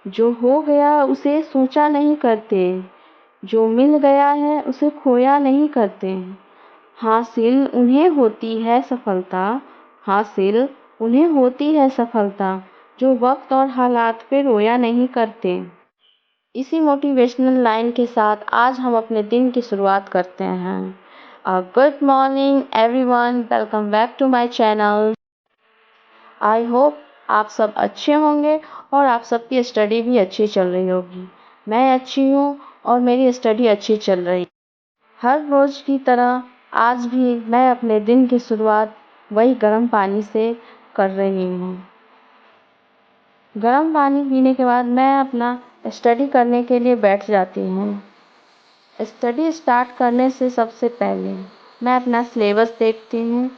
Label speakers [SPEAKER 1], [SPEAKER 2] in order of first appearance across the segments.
[SPEAKER 1] जो हो गया उसे सोचा नहीं करते, जो मिल गया है उसे खोया नहीं करते। हासिल उन्हें होती है सफलता, हासिल उन्हें होती है सफलता, जो वक्त और हालात पे रोया नहीं करते। इसी मोटिवेशनल लाइन के साथ आज हम अपने दिन की शुरुआत करते हैं। Good morning everyone, welcome back to my channel. I hope आप सब अच्छे होंगे और आप सबकी स्टडी भी अच्छी चल रही होगी। मैं अच्छी हूँ और मेरी स्टडी अच्छी चल रही। हर रोज़ की तरह आज भी मैं अपने दिन की शुरुआत वही गर्म पानी से कर रही हूँ। गर्म पानी पीने के बाद मैं अपना स्टडी करने के लिए बैठ जाती हूँ। स्टडी स्टार्ट करने से सबसे पहले मैं अपना सिलेबस देखती हूँ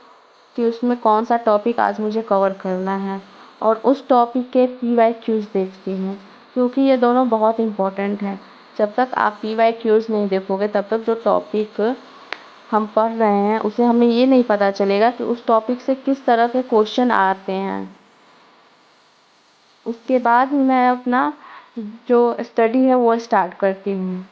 [SPEAKER 1] कि उसमें कौन सा टॉपिक आज मुझे कवर करना है और उस टॉपिक के PYQs देखती हूँ, क्योंकि ये दोनों बहुत इम्पोर्टेंट हैं। जब तक आप PYQs नहीं देखोगे तब तक जो टॉपिक हम पढ़ रहे हैं उसे हमें ये नहीं पता चलेगा कि उस टॉपिक से किस तरह के क्वेश्चन आते हैं। उसके बाद मैं अपना जो स्टडी है वो स्टार्ट करती हूँ।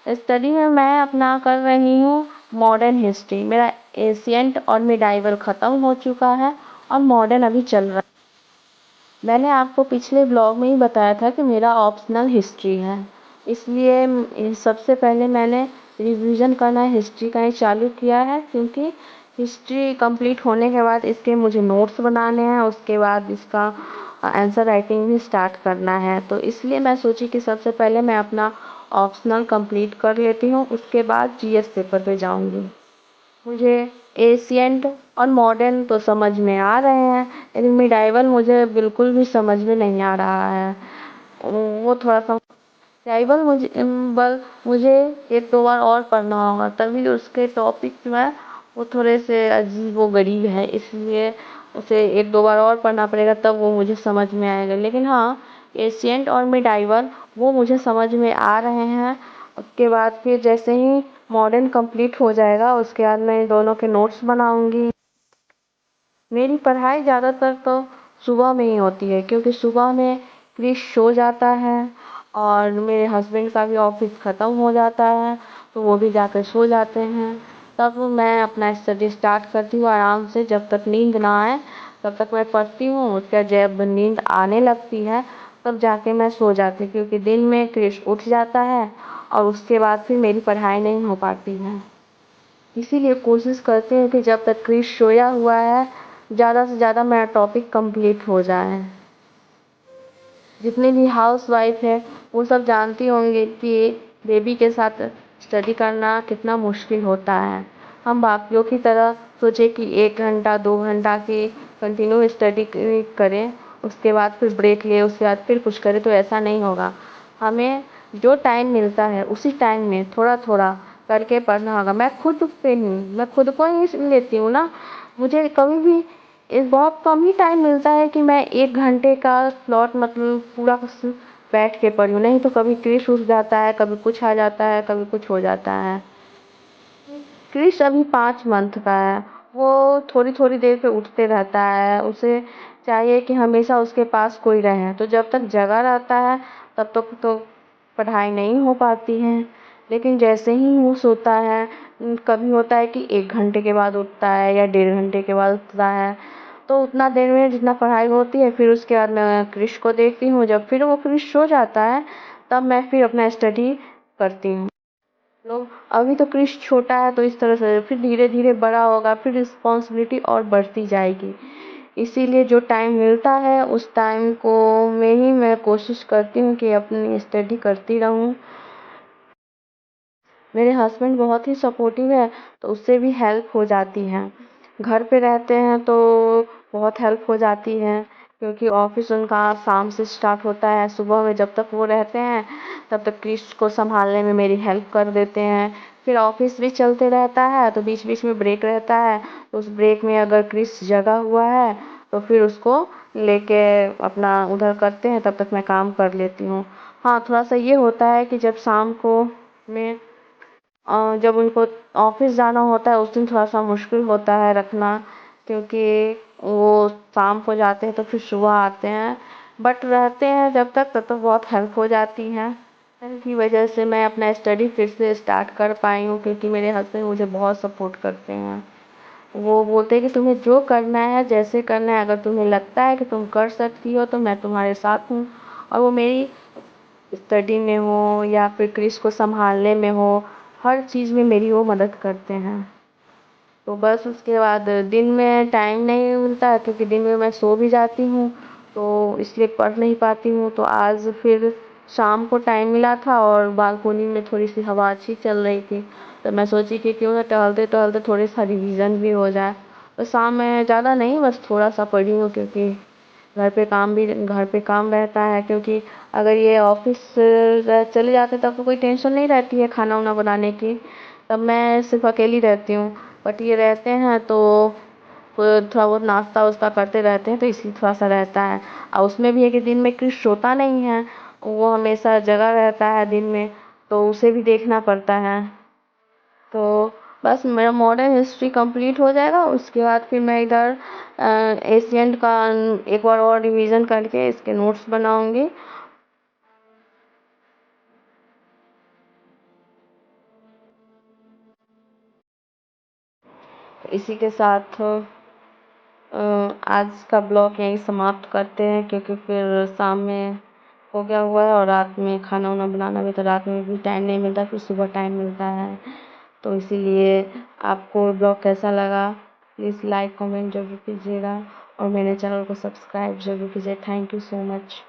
[SPEAKER 1] स्टडी में मैं अपना कर रही हूँ मॉडर्न हिस्ट्री। मेरा एशियंट और मिडाइवल ख़त्म हो चुका है और मॉडर्न अभी चल रहा है। मैंने आपको पिछले ब्लॉग में ही बताया था कि मेरा ऑप्शनल हिस्ट्री है, इसलिए सबसे पहले मैंने रिवीजन करना हिस्ट्री का ही चालू किया है, क्योंकि हिस्ट्री कंप्लीट होने के बाद इसके मुझे नोट्स बनाने हैं, उसके बाद इसका आंसर राइटिंग भी स्टार्ट करना है। तो इसलिए मैं सोची कि सबसे पहले मैं अपना ऑप्शनल कंप्लीट कर लेती हूँ, उसके बाद GS पेपर पे जाऊँगी। मुझे एशियंट और मॉडर्न तो समझ में आ रहे हैं, लेकिन मिडाइवल मुझे बिल्कुल भी समझ में नहीं आ रहा है। वो थोड़ा सा मिडाइवल मुझे एक दो बार और पढ़ना होगा, तभी उसके टॉपिक जो है वो थोड़े से अजीब व गरीब है, इसलिए उसे एक दो बार और पढ़ना पड़ेगा तब वो मुझे समझ में आएगा। लेकिन हाँ, एशियंट और मिडाइवल वो मुझे समझ में आ रहे हैं। उसके बाद फिर जैसे ही मॉडर्न कंप्लीट हो जाएगा उसके बाद मैं इन दोनों के नोट्स बनाऊंगी। मेरी पढ़ाई ज़्यादातर तो सुबह में ही होती है, क्योंकि सुबह में क्रिश सो जाता है और मेरे हस्बैंड का भी ऑफिस ख़त्म हो जाता है तो वो भी जाकर सो जाते हैं। तब मैं अपना स्टडी स्टार्ट करती हूँ आराम से, जब तक नींद ना आए तब तक मैं पढ़ती हूँ। उसके बाद जब नींद आने लगती है तब जाके मैं सो जाती हूँ, क्योंकि दिन में क्रिश उठ जाता है और उसके बाद फिर मेरी पढ़ाई नहीं हो पाती है। इसीलिए कोशिश करते हैं कि जब तक क्रिश सोया हुआ है ज़्यादा से ज़्यादा मेरा टॉपिक कंप्लीट हो जाए। जितनी भी हाउस वाइफ है वो सब जानती होंगी कि बेबी के साथ स्टडी करना कितना मुश्किल होता है। हम बाकियों की तरह सोचे कि 1 घंटा 2 घंटा की कंटिन्यू स्टडी करें, उसके बाद फिर ब्रेक ले, उसके बाद फिर कुछ करें, तो ऐसा नहीं होगा। हमें जो टाइम मिलता है उसी टाइम में थोड़ा थोड़ा करके पढ़ना होगा। मैं खुद को ही लेती हूँ ना, मुझे कभी भी बहुत कम ही टाइम मिलता है कि मैं 1 घंटे का स्लॉट मतलब पूरा बैठ के पढ़ी हूँ। नहीं तो कभी क्रिश उठ जाता है, कभी कुछ आ जाता है, कभी कुछ हो जाता है। क्रिश अभी 5 मंथ का है, वो थोड़ी थोड़ी देर पे उठते रहता है। उसे चाहिए कि हमेशा उसके पास कोई रहे, तो जब तक जगा रहता है तब तक तो पढ़ाई नहीं हो पाती है। लेकिन जैसे ही वो सोता है, कभी होता है कि 1 घंटे के बाद उठता है या 1.5 घंटे के बाद उठता है, तो उतना देर में जितना पढ़ाई होती है फिर उसके बाद मैं क्रिश को देखती हूँ। जब फिर वो क्रिश सो जाता है तब मैं फिर अपना स्टडी करती हूँ। लोग अभी तो क्रिश छोटा है तो इस तरह से, फिर धीरे धीरे बड़ा होगा, फिर रिस्पॉन्सिबिलिटी और बढ़ती जाएगी। इसीलिए जो टाइम मिलता है उस टाइम को में ही मैं कोशिश करती हूँ कि अपनी स्टडी करती रहूँ। मेरे हस्बैंड बहुत ही सपोर्टिव है तो उससे भी हेल्प हो जाती है। घर पे रहते हैं तो बहुत हेल्प हो जाती है, क्योंकि ऑफिस उनका शाम से स्टार्ट होता है। सुबह में जब तक वो रहते हैं तब तक क्रिश को संभालने में मेरी हेल्प कर देते हैं। फिर ऑफिस भी चलते रहता है तो बीच बीच में ब्रेक रहता है, तो उस ब्रेक में अगर क्रिश जगा हुआ है तो फिर उसको लेके अपना उधर करते हैं, तब तक मैं काम कर लेती हूँ। हाँ, थोड़ा सा ये होता है कि जब शाम को मैं जब उनको ऑफिस जाना होता है उस दिन थोड़ा सा मुश्किल होता है रखना, क्योंकि वो शाम को जाते हैं तो फिर सुबह आते हैं। बट रहते हैं जब तक तब तो बहुत हेल्प हो जाती है। इनकी वजह से मैं अपना स्टडी फिर से स्टार्ट कर पाई हूँ, क्योंकि मेरे हस्बैंड मुझे बहुत सपोर्ट करते हैं। वो बोलते हैं कि तुम्हें जो करना है, जैसे करना है, अगर तुम्हें लगता है कि तुम कर सकती हो तो मैं तुम्हारे साथ हूँ। और वो मेरी स्टडी में हो या फिर क्रिश को संभालने में हो, हर चीज़ में मेरी वो मदद करते हैं। तो बस उसके बाद दिन में टाइम नहीं मिलता है, क्योंकि दिन में मैं सो भी जाती हूँ, तो इसलिए पढ़ नहीं पाती हूँ। तो आज फिर शाम को टाइम मिला था और बालकोनी में थोड़ी सी हवा अच्छी चल रही थी, तो मैं सोची कि क्यों ना टहलते टहलते थोड़ी सा रिवीजन भी हो जाए। तो शाम में ज़्यादा नहीं, बस थोड़ा सा पढ़ी हूँ, क्योंकि घर पे काम रहता है। क्योंकि अगर ये ऑफिस चले जाते तब तो कोई टेंशन नहीं रहती है खाना वाना बनाने की, तब मैं सिर्फ अकेली रहती हूँ। बट ये रहते हैं तो थोड़ा बहुत नाश्ता वास्ता करते रहते हैं, तो इसलिए थोड़ा सा रहता है। और उसमें भी है कि दिन में क्रिश सोता नहीं है, वो हमेशा जगा रहता है दिन में, तो उसे भी देखना पड़ता है। तो बस मेरा मॉडर्न हिस्ट्री कंप्लीट हो जाएगा, उसके बाद फिर मैं इधर एशियंट का एक बार और रिवीजन करके इसके नोट्स बनाऊंगी। इसी के साथ आज का ब्लॉग यहीं समाप्त करते हैं, क्योंकि फिर शाम में हो गया हुआ है और रात में खाना वाना बनाना भी, तो रात में भी टाइम नहीं मिलता, फिर सुबह टाइम मिलता है। तो इसीलिए आपको ब्लॉग कैसा लगा प्लीज़ लाइक कमेंट ज़रूर कीजिएगा, और मेरे चैनल को सब्सक्राइब ज़रूर कीजिए। Thank you so much.